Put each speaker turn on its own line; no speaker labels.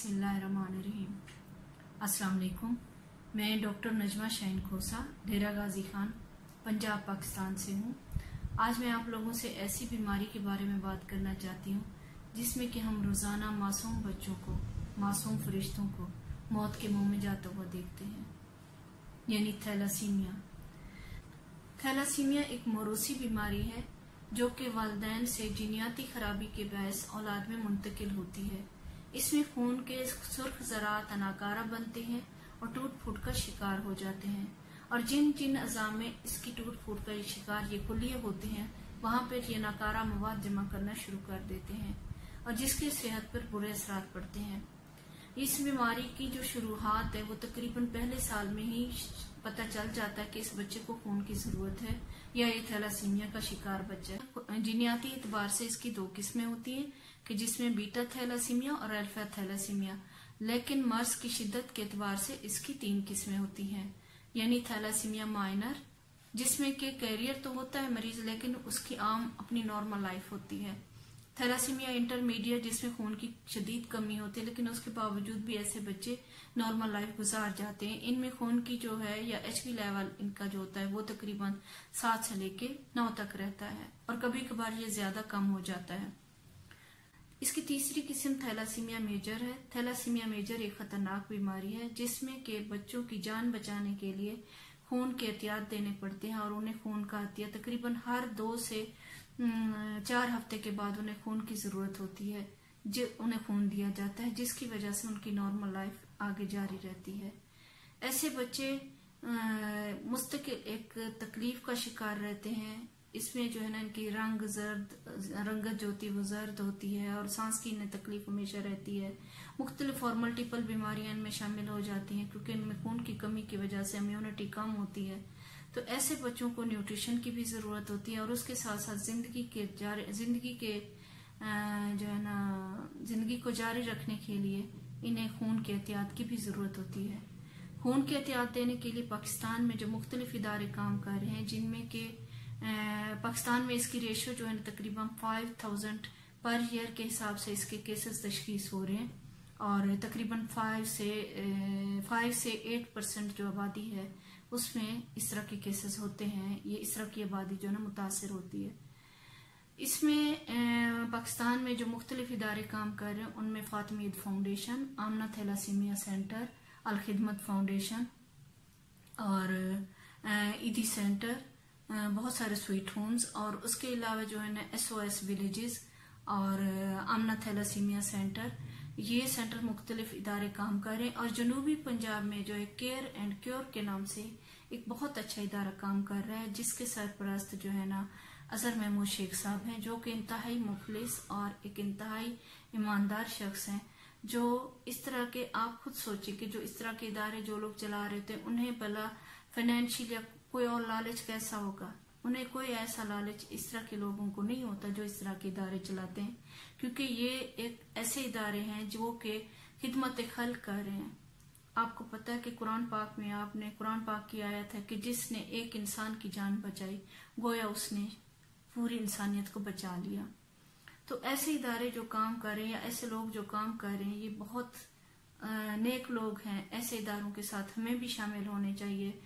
बिस्मिल्लाहिर्रहमानिर्रहीम। अस्सलाम वालेकुम। मैं डॉक्टर नजमा शाहीन खोसा डेरा गाजी खान पंजाब पाकिस्तान से हूँ। आज मैं आप लोगों से ऐसी बीमारी के बारे में बात करना चाहती हूँ जिसमें कि हम रोज़ाना मासूम बच्चों को, मासूम फरिश्तों को मौत के मुंह में जाता हुआ देखते हैं, यानी थैलासीमिया। थैलासीमिया एक मौरूसी बीमारी है जो कि वालिदैन से जीनियाती खराबी के बायस औलाद में मुंतकिल होती है। इसमें खून के सुर्ख ज़रात अनाकारा बनते हैं और टूट फूट का शिकार हो जाते हैं, और जिन जिन अज़ा में इसकी टूट फूट का शिकार ये कुल्लिये होते हैं वहां पर ये नाकारा मवाद जमा करना शुरू कर देते हैं और जिसके सेहत पर बुरे असरात पड़ते हैं। इस बीमारी की जो शुरुआत है वो तकरीबन पहले साल में ही पता चल जाता है कि इस बच्चे को खून की जरूरत है या ये थैलासीमिया का शिकार बच्चा है। जीनियाती एतबार से इसकी दो किस्में होती हैं कि जिसमें बीटा थैलासीमिया और अल्फा थैलासीमिया, लेकिन मर्ज की शिद्दत के एतबार से इसकी तीन किस्में होती हैं, यानी थैलासीमिया माइनर जिसमें कि कैरियर तो होता है मरीज लेकिन उसकी आम अपनी नॉर्मल लाइफ होती है। थैलासीमिया इंटरमीडिएट जिसमें खून की शदीद कमी होती है लेकिन उसके बावजूद भी ऐसे बच्चे नॉर्मल लाइफ गुजार जाते हैं। इनमें खून की जो है या एचबी लेवल इनका जो होता है वो तकरीबन 7 से लेके 9 तक रहता है और कभी कभार ये ज्यादा कम हो जाता है। इसकी तीसरी किस्म थैलासीमिया मेजर है। थैलासीमिया मेजर एक खतरनाक बीमारी है जिसमें के बच्चों की जान बचाने के लिए खून के एहतियात देने पड़ते हैं और उन्हें खून का एहतियात तकरीबन हर 2 से 4 हफ्ते के बाद उन्हें खून की जरूरत होती है, जो उन्हें खून दिया जाता है जिसकी वजह से उनकी नॉर्मल लाइफ आगे जारी रहती है। ऐसे बच्चे मुस्तकिल एक तकलीफ का शिकार रहते हैं। इसमें जो है ना इनकी रंगत जो होती है वो जर्द होती है और सांस की इन्हें तकलीफ हमेशा रहती है। मुख्तलिफ और मल्टीपल बीमारियां इनमें शामिल हो जाती हैं क्योंकि इनमें खून की कमी की वजह से इम्यूनिटी कम होती है। तो ऐसे बच्चों को न्यूट्रिशन की भी जरूरत होती है और उसके साथ साथ जिंदगी को जारी रखने के लिए इन्हें खून के एहतियात की भी जरूरत होती है। खून के एहतियात देने के लिए पाकिस्तान में जो मुख्तलिफ इदारे काम कर रहे हैं, जिनमें के पाकिस्तान में इसकी रेशो जो है तकरीबन 5000 पर ईयर के हिसाब से इसके केसेस तशखीस हो रहे हैं और तकरीबन 5 से 8% जो आबादी है उसमें इस तरह के केसेस होते हैं। ये इस तरह की आबादी जो है ना मुतासर होती है। इसमें पाकिस्तान में जो मुख्तलिफ इदारे काम कर रहे हैं उनमें फातिमा ईद फाउंडेशन, आमना थैलासीमिया सेंटर, अल खिदमत फाउंडेशन और ईदी सेंटर, बहुत सारे स्वीट होम्स और उसके अलावा जो है ना SOS विलेजेस और आमना थैलासीमिया सेंटर, ये सेंटर मुख्तलिफ इदारे काम कर रहे हैं। और जनूबी पंजाब में जो है केयर एंड क्योर के नाम से एक बहुत अच्छा इदारा काम कर रहा है जिसके सरपरस्त जो है ना अजहर महमूद शेख साहब हैं, जो कि इंतहाई मुखलिस और एक इंतहाई ईमानदार शख्स हैं। जो इस तरह के आप खुद सोचिए कि जो इस तरह के इदारे जो लोग चला रहे थे उन्हें भला फाइनेंशियल या कोई और लालच कैसा होगा? उन्हें कोई ऐसा लालच इस तरह के लोगों को नहीं होता जो इस तरह के इदारे चलाते हैं, क्योंकि ये एक ऐसे इदारे हैं जो कि खिदमत खल्क कर रहे हैं। आपको पता है कि कुरान पाक में आपने कुरान पाक की आयत है कि जिसने एक इंसान की जान बचाई गोया उसने पूरी इंसानियत को बचा लिया। तो ऐसे इदारे जो काम कर रहे हैं या ऐसे लोग जो काम कर रहे हैं ये बहुत नेक लोग हैं। ऐसे इदारों के साथ हमें भी शामिल होने चाहिए